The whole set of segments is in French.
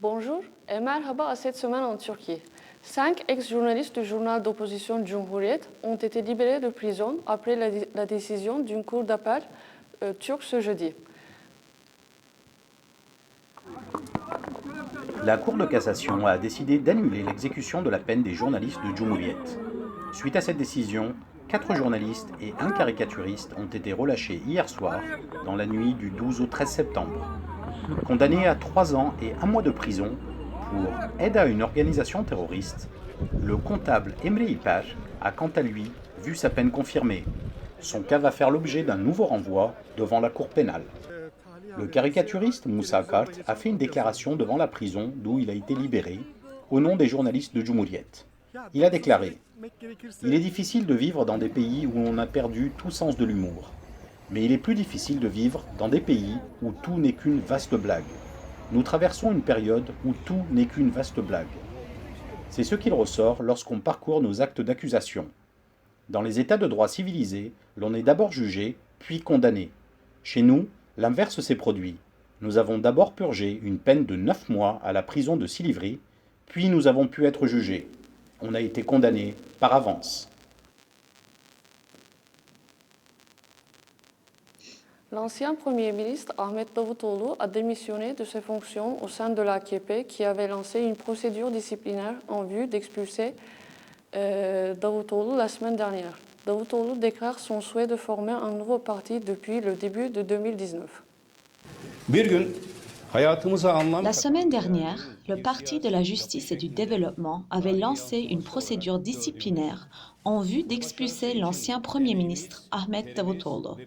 Bonjour et merhaba à cette semaine en Turquie. 5 ex-journalistes du journal d'opposition Cumhuriyet ont été libérés de prison après la décision d'une cour d'appel turque ce jeudi. La Cour de cassation a décidé d'annuler l'exécution de la peine des journalistes de Cumhuriyet. Suite à cette décision, 4 journalistes et un caricaturiste ont été relâchés hier soir, dans la nuit du 12 au 13 septembre. Condamnés à 3 ans et 1 mois de prison pour aide à une organisation terroriste, le comptable Emre İlper a quant à lui vu sa peine confirmée. Son cas va faire l'objet d'un nouveau renvoi devant la Cour pénale. Le caricaturiste Moussa Kart a fait une déclaration devant la prison d'où il a été libéré, au nom des journalistes de Cumhuriyet. Il a déclaré « Il est difficile de vivre dans des pays où on a perdu tout sens de l'humour. Mais il est plus difficile de vivre dans des pays où tout n'est qu'une vaste blague. Nous traversons une période où tout n'est qu'une vaste blague. C'est ce qu'il ressort lorsqu'on parcourt nos actes d'accusation. Dans les États de droit civilisés, l'on est d'abord jugé, puis condamné. Chez nous, l'inverse s'est produit. Nous avons d'abord purgé une peine de 9 mois à la prison de Silivri, puis nous avons pu être jugés. On a été condamnés par avance. » L'ancien Premier ministre Ahmet Davutoğlu a démissionné de ses fonctions au sein de l'AKP qui avait lancé une procédure disciplinaire en vue d'expulser Davutoğlu la semaine dernière. Davutoğlu déclare son souhait de former un nouveau parti depuis le début de 2019. La semaine dernière, le Parti de la justice et du développement avait lancé une procédure disciplinaire en vue d'expulser l'ancien Premier ministre Ahmet Davutoğlu.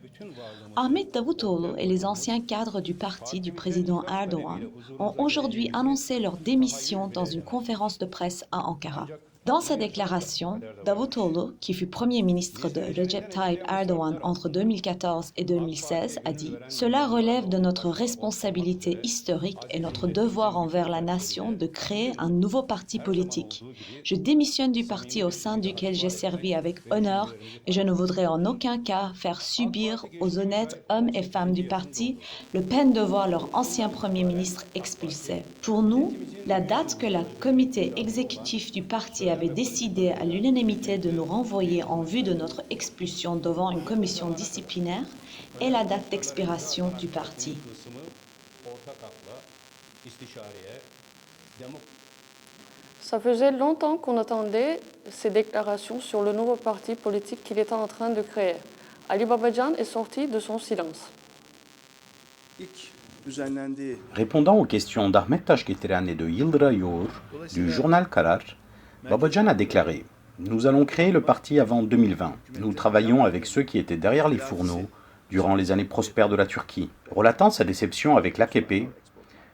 Ahmet Davutoğlu et les anciens cadres du parti du président Erdogan ont aujourd'hui annoncé leur démission dans une conférence de presse à Ankara. Dans sa déclaration, Davutoğlu, qui fut Premier ministre de Recep Tayyip Erdogan entre 2014 et 2016, a dit « Cela relève de notre responsabilité historique et notre devoir envers la nation de créer un nouveau parti politique. Je démissionne du parti au sein duquel j'ai servi avec honneur et je ne voudrais en aucun cas faire subir aux honnêtes hommes et femmes du parti le peine de voir leur ancien Premier ministre expulsé. Pour nous, la date que le comité exécutif du parti avait décidé à l'unanimité de nous renvoyer en vue de notre expulsion devant une commission disciplinaire est la date d'expiration du parti. Ça faisait longtemps qu'on attendait ces déclarations sur le nouveau parti politique qu'il était en train de créer. Ali Babacan est sorti de son silence. Répondant aux questions d'Ahmet Taşgetiren et de Yıldıray Yoğur du journal Karar, Babacan a déclaré « Nous allons créer le parti avant 2020. Nous travaillons avec ceux qui étaient derrière les fourneaux durant les années prospères de la Turquie. » Relatant sa déception avec l'AKP,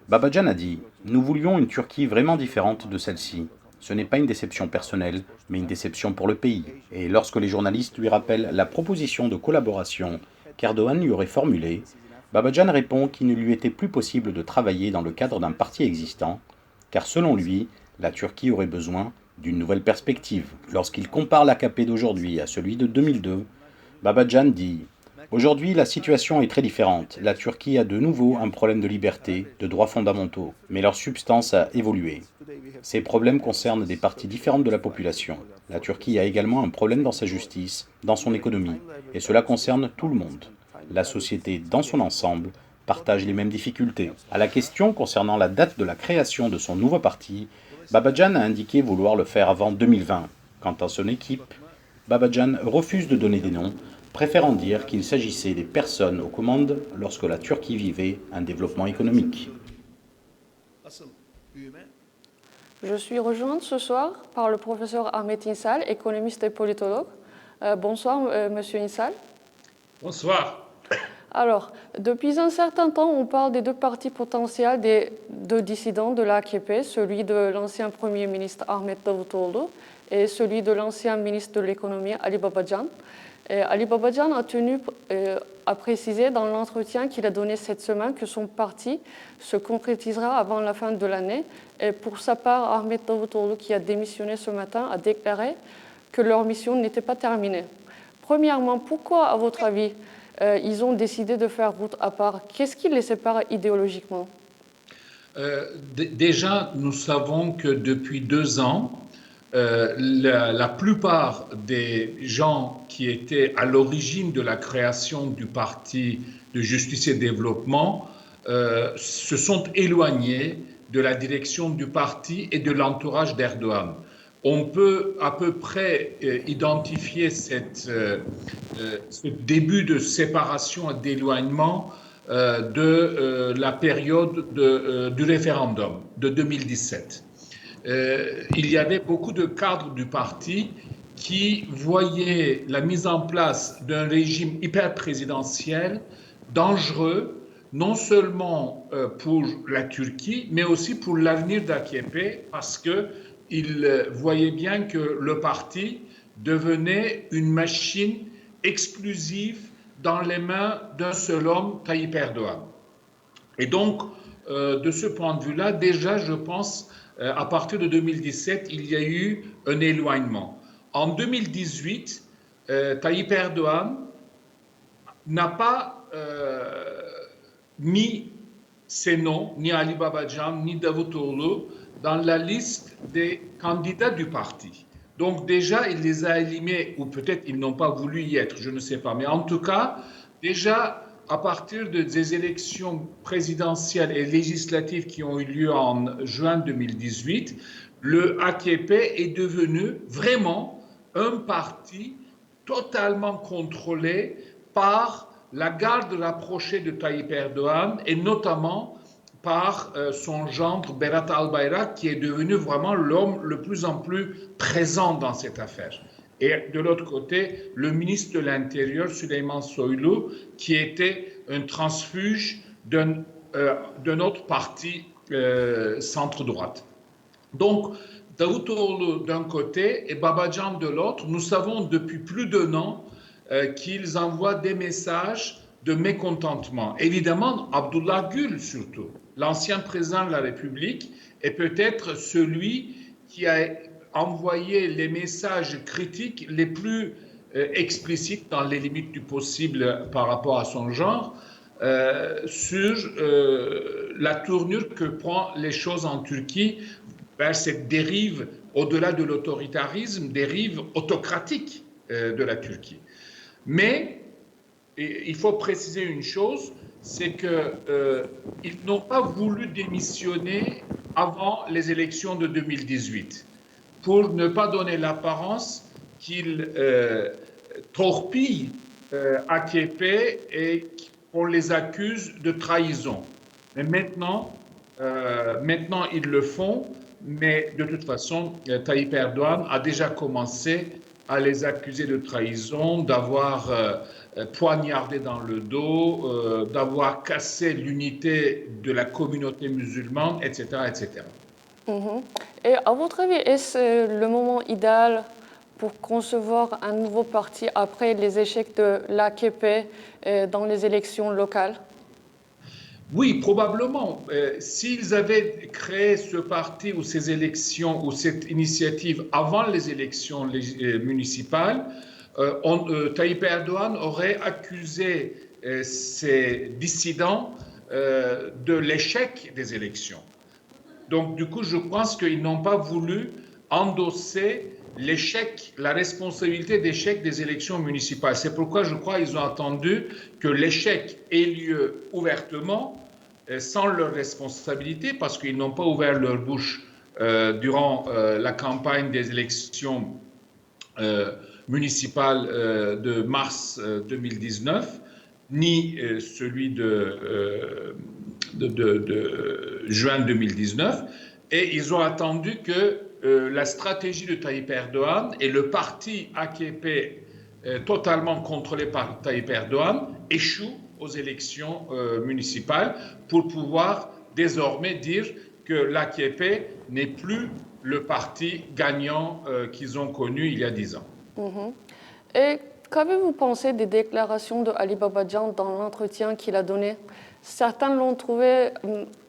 Babacan a dit « Nous voulions une Turquie vraiment différente de celle-ci. Ce n'est pas une déception personnelle, mais une déception pour le pays. » Et lorsque les journalistes lui rappellent la proposition de collaboration qu'Erdogan lui aurait formulée, Babacan répond qu'il ne lui était plus possible de travailler dans le cadre d'un parti existant, car selon lui, la Turquie aurait besoin d'une nouvelle perspective. Lorsqu'il compare l'AKP d'aujourd'hui à celui de 2002, Babacan dit « Aujourd'hui, la situation est très différente. La Turquie a de nouveau un problème de liberté, de droits fondamentaux, mais leur substance a évolué. Ces problèmes concernent des parties différentes de la population. La Turquie a également un problème dans sa justice, dans son économie, et cela concerne tout le monde. La société dans son ensemble partage les mêmes difficultés. » À la question concernant la date de la création de son nouveau parti, Babacan a indiqué vouloir le faire avant 2020. Quant à son équipe, Babacan refuse de donner des noms, préférant dire qu'il s'agissait des personnes aux commandes lorsque la Turquie vivait un développement économique. Je suis rejointe ce soir par le professeur Ahmet İnsal, économiste et politologue. Bonsoir, monsieur İnsal. Bonsoir. Alors, depuis un certain temps, on parle des deux partis potentiels des deux dissidents de l'AKP, celui de l'ancien Premier ministre Ahmet Davutoğlu et celui de l'ancien ministre de l'économie Ali Babacan. Et Ali Babacan a tenu à préciser dans l'entretien qu'il a donné cette semaine que son parti se concrétisera avant la fin de l'année. Et pour sa part, Ahmet Davutoğlu, qui a démissionné ce matin, a déclaré que leur mission n'était pas terminée. Premièrement, pourquoi, à votre avis, ils ont décidé de faire route à part? Qu'est-ce qui les sépare idéologiquement? Déjà, nous savons que depuis 2 ans, la plupart des gens qui étaient à l'origine de la création du Parti de justice et développement se sont éloignés de la direction du parti et de l'entourage d'Erdogan. On peut à peu près identifier ce début de séparation et d'éloignement de la période du référendum de 2017. Il y avait beaucoup de cadres du parti qui voyaient la mise en place d'un régime hyper présidentiel dangereux, non seulement pour la Turquie, mais aussi pour l'avenir d'AKP, parce qu'ils voyaient bien que le parti devenait une machine exclusive dans les mains d'un seul homme, Tayyip Erdogan. Et donc, de ce point de vue-là, déjà, je pense, à partir de 2017, il y a eu un éloignement. En 2018, Tayyip Erdogan n'a pas mis ses noms, ni Ali Babacan, ni Davutoğlu, dans la liste des candidats du parti. Donc déjà, il les a éliminés, ou peut-être ils n'ont pas voulu y être, je ne sais pas. Mais en tout cas, déjà, à partir des élections présidentielles et législatives qui ont eu lieu en juin 2018, le AKP est devenu vraiment un parti totalement contrôlé par la garde rapprochée de Tayyip Erdogan et notamment par son gendre Berat Albayrak, qui est devenu vraiment l'homme le plus en plus présent dans cette affaire. Et de l'autre côté, le ministre de l'Intérieur, Süleyman Soylu, qui était un transfuge d'un autre parti centre-droite. Donc, Davutoğlu d'un côté et Babacan de l'autre, nous savons depuis plus d'1 an qu'ils envoient des messages de mécontentement. Évidemment, Abdullah Gül surtout, l'ancien président de la République, est peut-être celui qui a envoyé les messages critiques les plus explicites dans les limites du possible par rapport à son genre sur la tournure que prennent les choses en Turquie vers cette dérive au-delà de l'autoritarisme, dérive autocratique de la Turquie. Mais il faut préciser une chose, c'est qu'ils n'ont pas voulu démissionner avant les élections de 2018 pour ne pas donner l'apparence qu'ils torpillent AKP et qu'on les accuse de trahison. Mais maintenant, ils le font, mais de toute façon, Tayyip Erdogan a déjà commencé à les accuser de trahison, d'avoir poignardé dans le dos, d'avoir cassé l'unité de la communauté musulmane, etc. etc. Et à votre avis, est-ce le moment idéal pour concevoir un nouveau parti après les échecs de l'AKP dans les élections locales? Oui, probablement. S'ils avaient créé ce parti ou ces élections ou cette initiative avant les élections municipales, Tayyip Erdogan aurait accusé ces dissidents de l'échec des élections. Donc, du coup, je pense qu'ils n'ont pas voulu endosser l'échec, la responsabilité d'échec des élections municipales. C'est pourquoi je crois qu'ils ont attendu que l'échec ait lieu ouvertement, sans leur responsabilité, parce qu'ils n'ont pas ouvert leur bouche durant la campagne des élections municipales de mars 2019, ni celui de juin 2019, et ils ont attendu que la stratégie de Tayyip Erdogan et le parti AKP totalement contrôlé par Tayyip Erdogan échouent aux élections municipales pour pouvoir désormais dire que l'AKP n'est plus le parti gagnant qu'ils ont connu il y a 10 ans. Et qu'avez-vous pensé des déclarations de Ali Babacan dans l'entretien qu'il a donné? Certains l'ont trouvé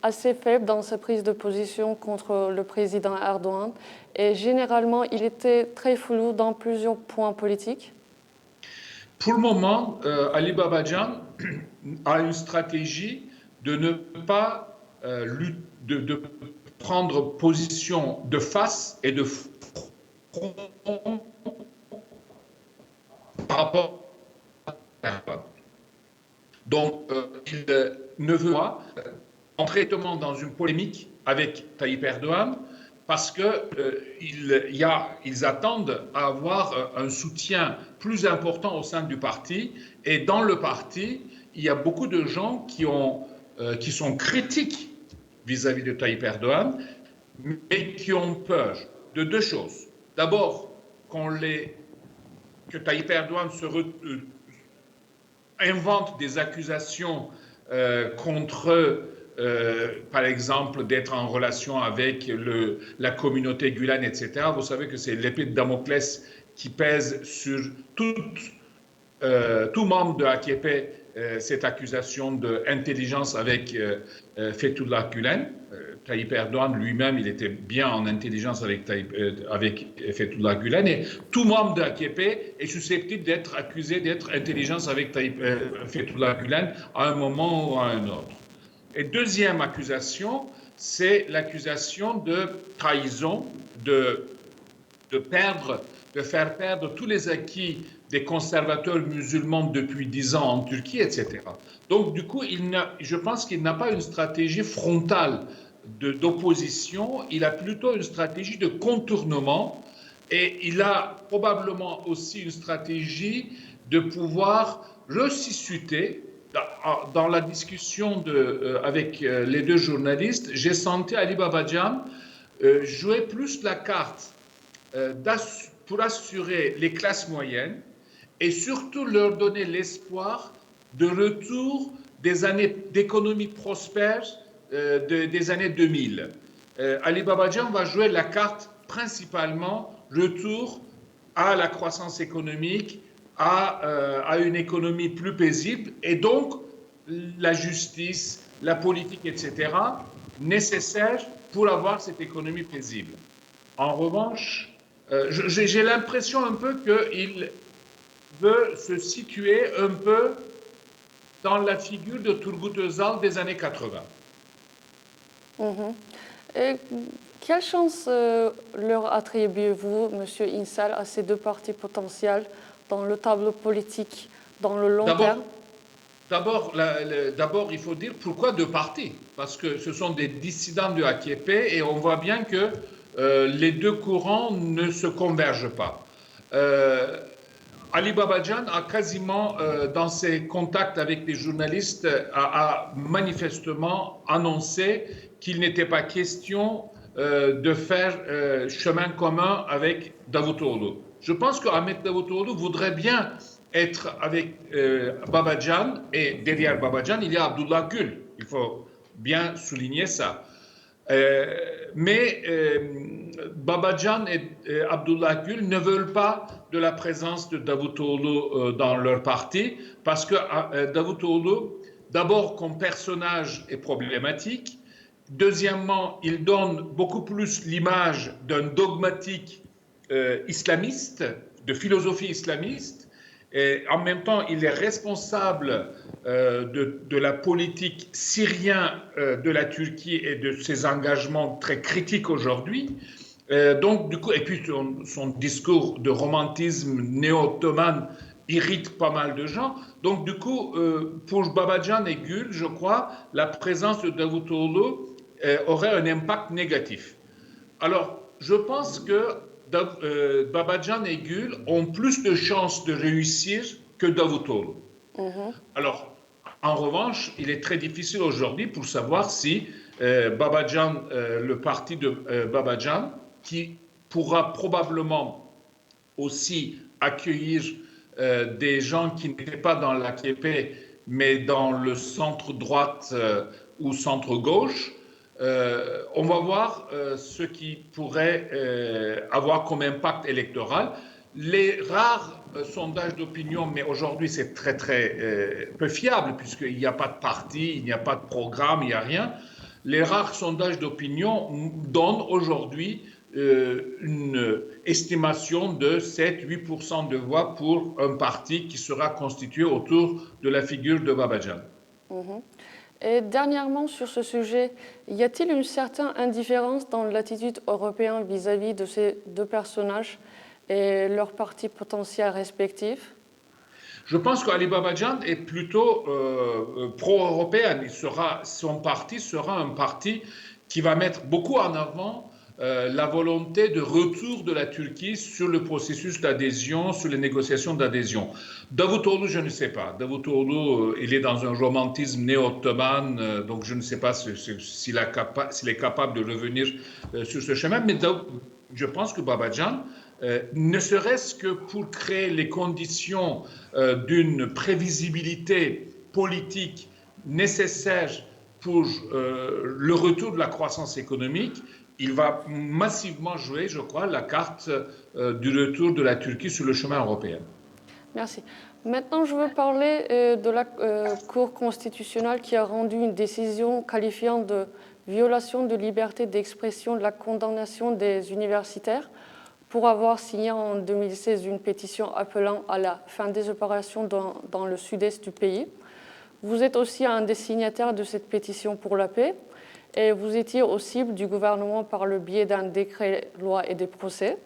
assez faible dans sa prise de position contre le président Erdogan et généralement il était très flou dans plusieurs points politiques. Pour le moment, Ali Babacan a une stratégie de ne pas de prendre position de face et de front par rapport à Erdogan. Donc, il ne veut pas entrer dans une polémique avec Tayyip Erdogan parce qu'ils attendent à avoir un soutien plus important au sein du parti. Et dans le parti, il y a beaucoup de gens qui sont critiques vis-à-vis de Tayyip Erdogan, mais qui ont peur de deux choses. D'abord, que Tayyip Erdogan invente des accusations contre par exemple, d'être en relation avec la communauté Gulen, etc. Vous savez que c'est l'épée de Damoclès qui pèse sur tout membre de AKP, cette accusation d'intelligence avec Fethullah Gulen. Tayyip Erdogan lui-même, il était bien en intelligence avec Fethullah Gulen, et tout membre de AKP est susceptible d'être accusé d'être intelligence avec Fethullah Gulen à un moment ou à un autre. Et deuxième accusation, c'est l'accusation de trahison, de faire perdre tous les acquis des conservateurs musulmans depuis 10 ans en Turquie, etc. Donc, du coup, je pense qu'il n'a pas une stratégie frontale d'opposition, il a plutôt une stratégie de contournement, et il a probablement aussi une stratégie de pouvoir ressusciter. Dans la discussion avec les deux journalistes, j'ai senti Ali Babacan jouer plus la carte pour assurer les classes moyennes et surtout leur donner l'espoir de retour des années d'économie prospère des années 2000. Ali Babacan va jouer la carte principalement retour à la croissance économique, à une économie plus paisible, et donc la justice, la politique, etc., nécessaires pour avoir cette économie paisible. En revanche, j'ai l'impression un peu qu'il veut se situer un peu dans la figure de Turgut Özal des années 80. Et quelle chance leur attribuez-vous, M. Insal, à ces deux partis potentiels dans le tableau politique, dans le long terme? D'abord, il faut dire pourquoi deux partis. Parce que ce sont des dissidents de AKP et on voit bien que les deux courants ne se convergent pas. Ali Babacan a quasiment, dans ses contacts avec les journalistes, a manifestement annoncé qu'il n'était pas question de faire chemin commun avec Davutoğlu. Je pense qu'Ahmet Davutoğlu voudrait bien être avec Babacan, et derrière Babacan, il y a Abdullah Gül. Il faut bien souligner ça. Mais Babacan et Abdullah Gül ne veulent pas de la présence de Davutoğlu dans leur parti, parce que Davutoğlu, d'abord comme personnage, est problématique. Deuxièmement, il donne beaucoup plus l'image d'un dogmatique islamiste, de philosophie islamiste. Et en même temps, il est responsable de la politique syrienne de la Turquie et de ses engagements très critiques aujourd'hui. Donc, du coup, et puis son discours de romantisme néo-ottoman irrite pas mal de gens. Donc, du coup, pour Babacan et Gül, je crois, la présence de Davutoğlu aurait un impact négatif. Alors, je pense que Babacan et Gül ont plus de chances de réussir que Davutoğlu. Alors, en revanche, il est très difficile aujourd'hui pour savoir si Babacan, le parti de Babacan, qui pourra probablement aussi accueillir des gens qui n'étaient pas dans l'AKP, mais dans le centre-droite ou centre-gauche, on va voir ce qui pourrait avoir comme impact électoral. Les rares sondages d'opinion, mais aujourd'hui c'est très peu fiable puisqu'il n'y a pas de parti, il n'y a pas de programme, il n'y a rien. Les rares sondages d'opinion donnent aujourd'hui une estimation de 7-8% de voix pour un parti qui sera constitué autour de la figure de Babacan. Et dernièrement, sur ce sujet, y a-t-il une certaine indifférence dans l'attitude européenne vis-à-vis de ces deux personnages et leurs partis potentiels respectifs? Je pense qu'Ali Babajan est plutôt pro-européen. Son parti sera un parti qui va mettre beaucoup en avant la volonté de retour de la Turquie sur le processus d'adhésion, sur les négociations d'adhésion. Davutoglu, je ne sais pas. Davutoglu, il est dans un romantisme néo-ottoman, donc je ne sais pas s'il est capable de revenir sur ce chemin. Mais je pense que Babajan, ne serait-ce que pour créer les conditions d'une prévisibilité politique nécessaire pour le retour de la croissance économique, il va massivement jouer, je crois, la carte du retour de la Turquie sur le chemin européen. Merci. Maintenant, je veux parler de la Cour constitutionnelle qui a rendu une décision qualifiant de violation de liberté d'expression de la condamnation des universitaires pour avoir signé en 2016 une pétition appelant à la fin des opérations dans le sud-est du pays. Vous êtes aussi un des signataires de cette pétition pour la paix et vous étiez aux cibles du gouvernement par le biais d'un décret-loi et des procès.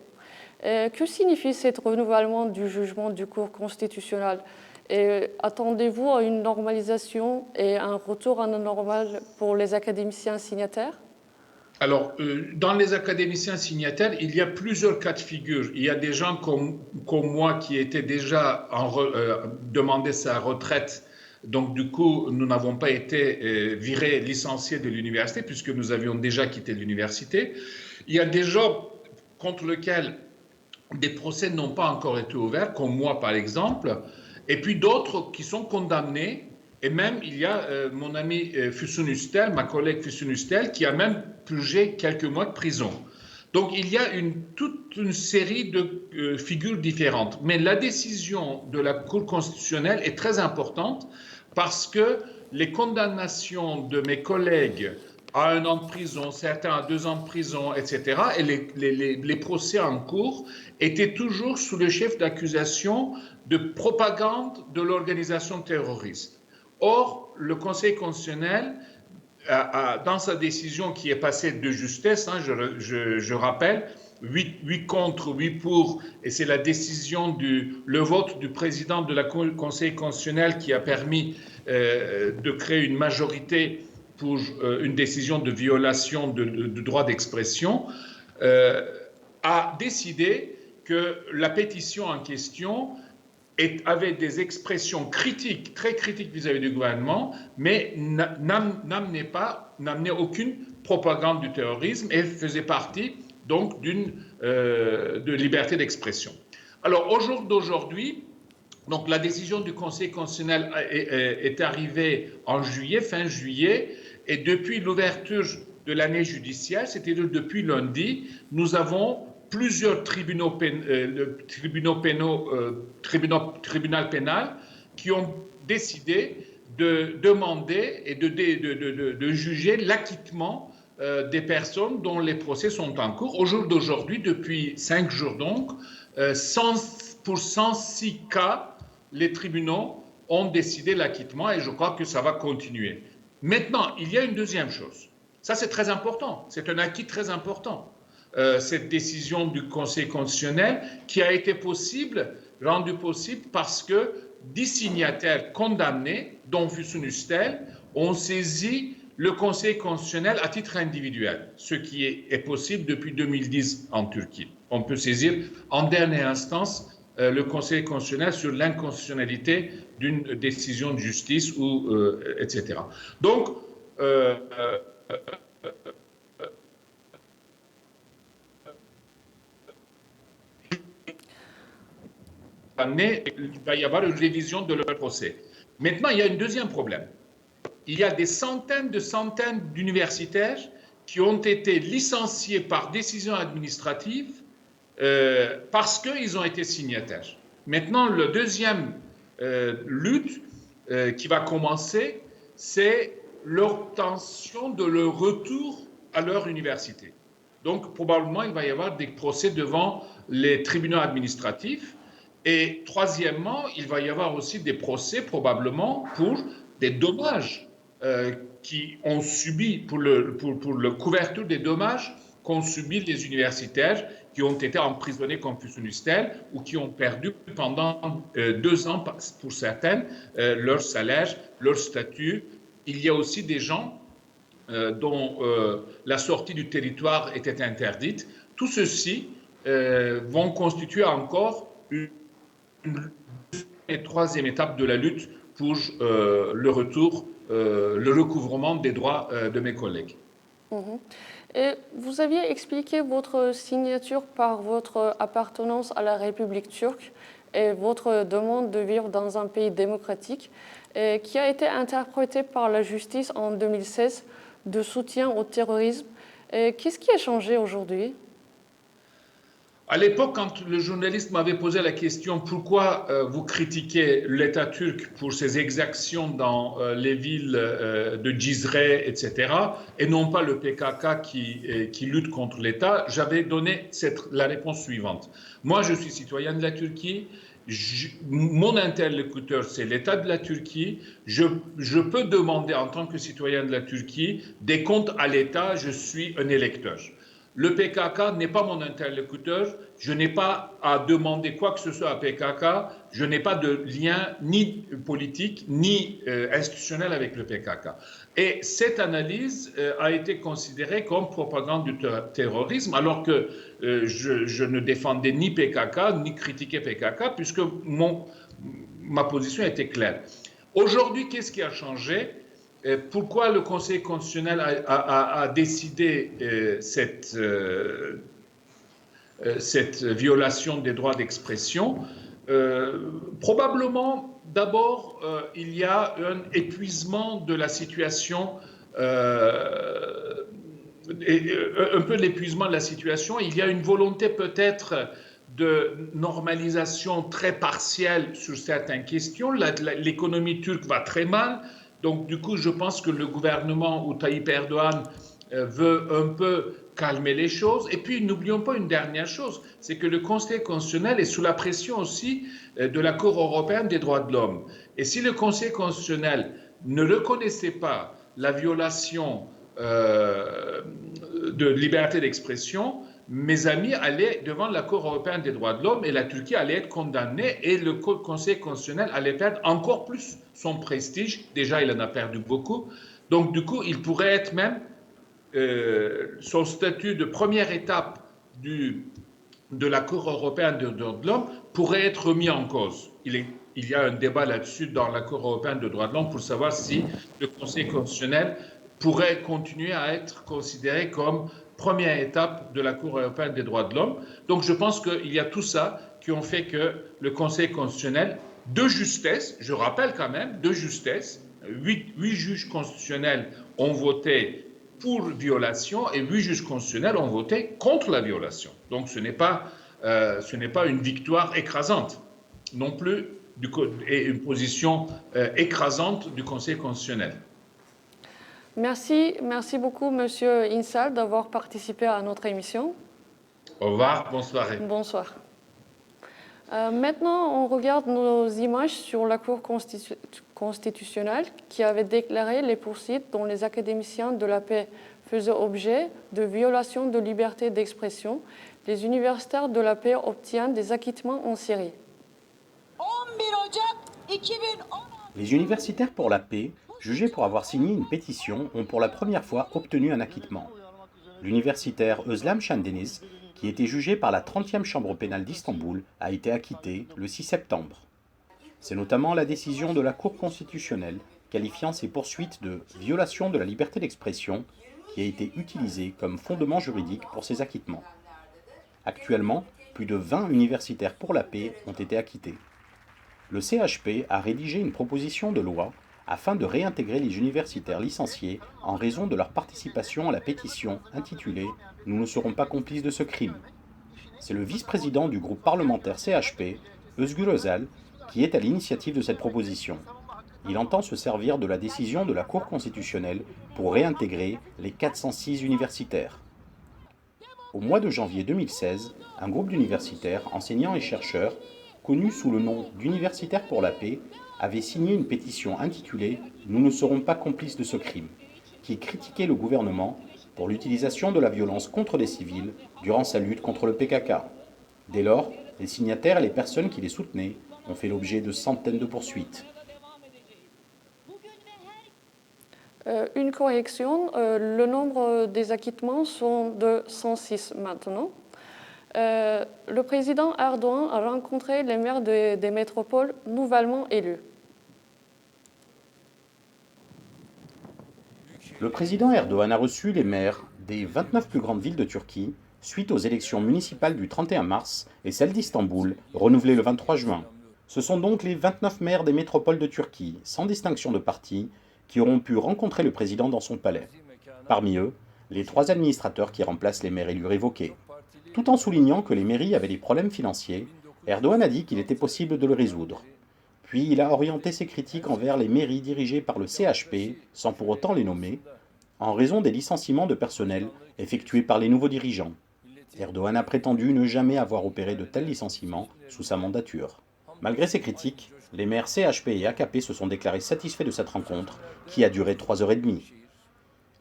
Que signifie cet renouvellement du jugement du Cour constitutionnel? Et attendez-vous à une normalisation et un retour à la normale pour les académiciens signataires? Alors, dans les académiciens signataires, il y a plusieurs cas de figure. Il y a des gens comme moi qui étaient déjà demandé sa retraite. Donc, du coup, nous n'avons pas été virés, licenciés de l'université puisque nous avions déjà quitté l'université. Il y a des gens contre lesquels des procès n'ont pas encore été ouverts, comme moi par exemple, et puis d'autres qui sont condamnés. Et même, il y a mon ami Füsun Üstel, ma collègue Füsun Üstel, qui a même purgé quelques mois de prison. Donc, il y a toute une série de figures différentes. Mais la décision de la Cour constitutionnelle est très importante parce que les condamnations de mes collègues à 1 an de prison, certains à 2 ans de prison, etc., et les procès en cours étaient toujours sous le chef d'accusation de propagande de l'organisation terroriste. Or, le Conseil constitutionnel, dans sa décision qui est passée de justesse, je rappelle, 8 contre, 8 pour, et c'est la décision, le vote du président de la Conseil constitutionnel qui a permis de créer une majorité pour une décision de violation de droit d'expression, a décidé que la pétition en question avait des expressions critiques, très critiques vis-à-vis du gouvernement, mais n'amenait aucune propagande du terrorisme et faisait partie donc de liberté d'expression. Alors, au jour d'aujourd'hui, donc la décision du Conseil constitutionnel est arrivée en juillet, fin juillet, et depuis l'ouverture de l'année judiciaire, c'est-à-dire depuis lundi, nous avons plusieurs tribunal pénal qui ont décidé de demander et de juger l'acquittement des personnes dont les procès sont en cours. Au jour d'aujourd'hui, depuis 5 jours donc, pour 106 cas, les tribunaux ont décidé l'acquittement et je crois que ça va continuer. Maintenant, il y a une deuxième chose. Ça, c'est très important. C'est un acquis très important. Cette décision du Conseil constitutionnel qui a été rendue possible parce que 10 signataires condamnés, dont Füsun Üstel, ont saisi le Conseil constitutionnel à titre individuel, ce qui est possible depuis 2010 en Turquie. On peut saisir en dernière instance le Conseil constitutionnel sur l'inconstitutionnalité d'une décision de justice, etc. Donc, il va y avoir une révision de leur procès. Maintenant, il y a un deuxième problème. Il y a des centaines d'universitaires qui ont été licenciés par décision administrative parce qu'ils ont été signataires. Maintenant, la deuxième lutte qui va commencer, c'est l'obtention de leur retour à leur université. Donc, probablement, il va y avoir des procès devant les tribunaux administratifs. Et troisièmement, il va y avoir aussi des procès probablement pour des dommages qui ont subi, pour la couverture des dommages qu'ont subi les universitaires qui ont été emprisonnés confusionnistels ou qui ont perdu pendant 2 ans, pour certaines, leur salaire, leur statut. Il y a aussi des gens dont la sortie du territoire était interdite. Tout ceci vont constituer encore une et troisième étape de la lutte pour le retour, le recouvrement des droits de mes collègues. Et vous aviez expliqué votre signature par votre appartenance à la République turque et votre demande de vivre dans un pays démocratique, qui a été interprétée par la justice en 2016 de soutien au terrorisme. Qu'est-ce qui a changé aujourd'hui ? À l'époque, quand le journaliste m'avait posé la question pourquoi vous critiquez l'État turc pour ses exactions dans les villes de Cizre, etc., et non pas le PKK qui lutte contre l'État, j'avais donné la réponse suivante. Moi, je suis citoyen de la Turquie. Mon interlocuteur, c'est l'État de la Turquie. Je peux demander en tant que citoyen de la Turquie des comptes à l'État. Je suis un électeur. Le PKK n'est pas mon interlocuteur. Je n'ai pas à demander quoi que ce soit à PKK. Je n'ai pas de lien ni politique ni institutionnel avec le PKK. Et cette analyse a été considérée comme propagande du terrorisme, alors que je ne défendais ni PKK ni critiquais PKK, puisque ma position était claire. Aujourd'hui, qu'est-ce qui a changé ? Pourquoi le Conseil constitutionnel a décidé cette violation des droits d'expression? Probablement, d'abord, il y a un épuisement de la situation, un peu l'épuisement de la situation. Il y a une volonté peut-être de normalisation très partielle sur certaines questions. L'économie turque va très mal. Donc, du coup, je pense que le gouvernement ou Tayyip Erdogan veut un peu calmer les choses. Et puis, n'oublions pas une dernière chose, c'est que le Conseil constitutionnel est sous la pression aussi de la Cour européenne des droits de l'homme. Et si le Conseil constitutionnel ne reconnaissait pas la violation de liberté d'expression, mes amis allaient devant la Cour européenne des droits de l'homme et la Turquie allait être condamnée et le Conseil constitutionnel allait perdre encore plus son prestige. Déjà, il en a perdu beaucoup. Donc, du coup, il pourrait être même son statut de première étape de la Cour européenne des droits de l'homme pourrait être remis en cause. Il y a un débat là-dessus dans la Cour européenne des droits de l'homme pour savoir si le Conseil constitutionnel pourrait continuer à être considéré comme première étape de la Cour européenne des droits de l'homme. Donc je pense qu'il y a tout ça qui ont fait que le Conseil constitutionnel, de justesse, je rappelle quand même, de justesse, 8 juges constitutionnels ont voté pour violation et 8 juges constitutionnels ont voté contre la violation. Donc ce n'est pas une victoire écrasante non plus et une position écrasante du Conseil constitutionnel. Merci beaucoup, Monsieur Insal, d'avoir participé à notre émission. Au revoir, bonne soirée. Bonsoir. Maintenant, on regarde nos images sur la Cour constitutionnelle qui avait déclaré les poursuites dont les académiciens de la paix faisaient objet de violations de liberté d'expression. Les universitaires de la paix obtiennent des acquittements en Syrie. Les universitaires pour la paix, jugés pour avoir signé une pétition, ont pour la première fois obtenu un acquittement. L'universitaire Özlem Şendeniz, qui était jugé par la 30e chambre pénale d'Istanbul, a été acquitté le 6 septembre. C'est notamment la décision de la Cour constitutionnelle qualifiant ces poursuites de violation de la liberté d'expression qui a été utilisée comme fondement juridique pour ces acquittements. Actuellement, plus de 20 universitaires pour la paix ont été acquittés. Le CHP a rédigé une proposition de loi afin de réintégrer les universitaires licenciés en raison de leur participation à la pétition intitulée « Nous ne serons pas complices de ce crime ». C'est le vice-président du groupe parlementaire CHP, Özgür Özel, qui est à l'initiative de cette proposition. Il entend se servir de la décision de la Cour constitutionnelle pour réintégrer les 406 universitaires. Au mois de janvier 2016, un groupe d'universitaires, enseignants et chercheurs connu sous le nom d'Universitaires pour la paix, avait signé une pétition intitulée « Nous ne serons pas complices de ce crime », qui critiquait le gouvernement pour l'utilisation de la violence contre les civils durant sa lutte contre le PKK. Dès lors, les signataires et les personnes qui les soutenaient ont fait l'objet de centaines de poursuites. Une correction, le nombre des acquittements sont de 106 maintenant. Le président Erdogan a rencontré les maires des métropoles nouvellement élus. Le président Erdogan a reçu les maires des 29 plus grandes villes de Turquie suite aux élections municipales du 31 mars et celles d'Istanbul, renouvelées le 23 juin. Ce sont donc les 29 maires des métropoles de Turquie, sans distinction de parti, qui auront pu rencontrer le président dans son palais. Parmi eux, les 3 administrateurs qui remplacent les maires élus révoqués. Tout en soulignant que les mairies avaient des problèmes financiers, Erdogan a dit qu'il était possible de le résoudre. Puis il a orienté ses critiques envers les mairies dirigées par le CHP, sans pour autant les nommer, en raison des licenciements de personnel effectués par les nouveaux dirigeants. Erdogan a prétendu ne jamais avoir opéré de tels licenciements sous sa mandature. Malgré ces critiques, les maires CHP et AKP se sont déclarés satisfaits de cette rencontre, qui a duré 3h30.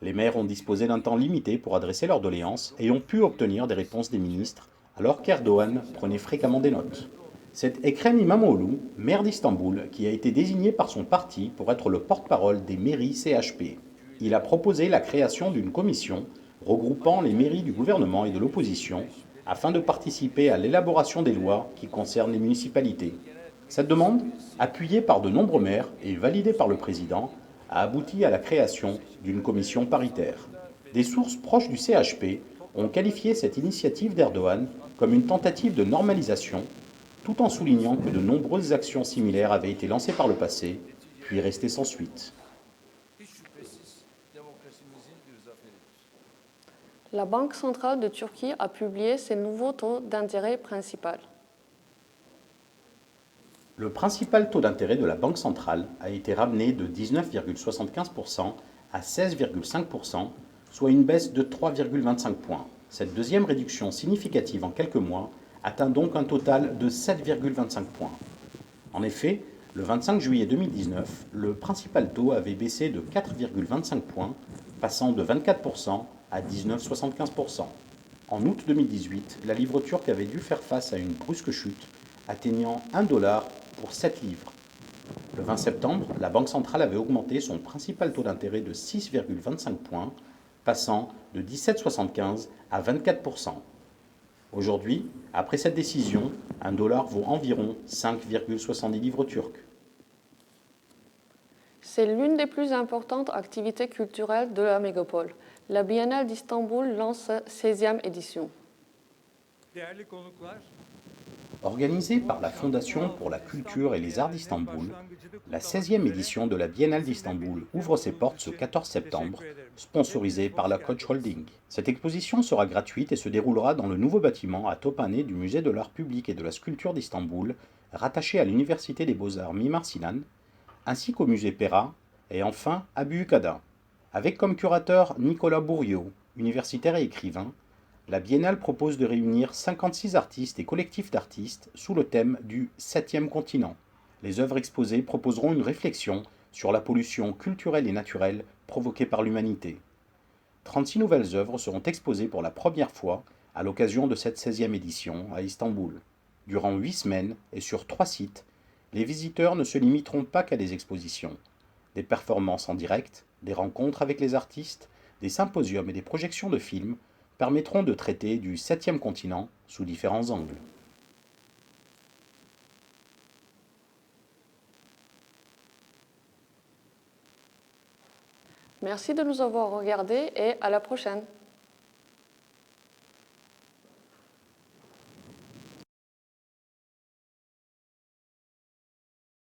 Les maires ont disposé d'un temps limité pour adresser leurs doléances et ont pu obtenir des réponses des ministres, alors qu'Erdogan prenait fréquemment des notes. C'est Ekrem İmamoğlu, maire d'Istanbul, qui a été désigné par son parti pour être le porte-parole des mairies CHP. Il a proposé la création d'une commission regroupant les mairies du gouvernement et de l'opposition afin de participer à l'élaboration des lois qui concernent les municipalités. Cette demande, appuyée par de nombreux maires et validée par le président, a abouti à la création d'une commission paritaire. Des sources proches du CHP ont qualifié cette initiative d'Erdogan comme une tentative de normalisation, tout en soulignant que de nombreuses actions similaires avaient été lancées par le passé, puis restées sans suite. La Banque centrale de Turquie a publié ses nouveaux taux d'intérêt principal. Le principal taux d'intérêt de la Banque centrale a été ramené de 19,75% à 16,5%, soit une baisse de 3,25 points. Cette deuxième réduction significative en quelques mois atteint donc un total de 7,25 points. En effet, le 25 juillet 2019, le principal taux avait baissé de 4,25 points, passant de 24% à 19,75%. En août 2018, la livre turque avait dû faire face à une brusque chute, atteignant 1 dollar pour 7 livres. Le 20 septembre, la Banque centrale avait augmenté son principal taux d'intérêt de 6,25 points, passant de 17,75 à 24%. Aujourd'hui, après cette décision, 1 dollar vaut environ 5,70 livres turques. C'est l'une des plus importantes activités culturelles de la mégapole. La Biennale d'Istanbul lance sa 16e édition. Organisée par la Fondation pour la culture et les arts d'Istanbul, la 16e édition de la Biennale d'Istanbul ouvre ses portes ce 14 septembre, sponsorisée par la Koç Holding. Cette exposition sera gratuite et se déroulera dans le nouveau bâtiment à Tophane du Musée de l'art public et de la sculpture d'Istanbul, rattaché à l'Université des beaux-arts Mimar Sinan, ainsi qu'au musée Pera et enfin à Büyükada. Avec comme curateur Nicolas Bourriaud, universitaire et écrivain, la Biennale propose de réunir 56 artistes et collectifs d'artistes sous le thème du 7e continent. Les œuvres exposées proposeront une réflexion sur la pollution culturelle et naturelle provoquée par l'humanité. 36 nouvelles œuvres seront exposées pour la première fois à l'occasion de cette 16e édition à Istanbul. Durant 8 semaines et sur 3 sites, les visiteurs ne se limiteront pas qu'à des expositions. Des performances en direct, des rencontres avec les artistes, des symposiums et des projections de films permettront de traiter du 7e continent sous différents angles. Merci de nous avoir regardés et à la prochaine.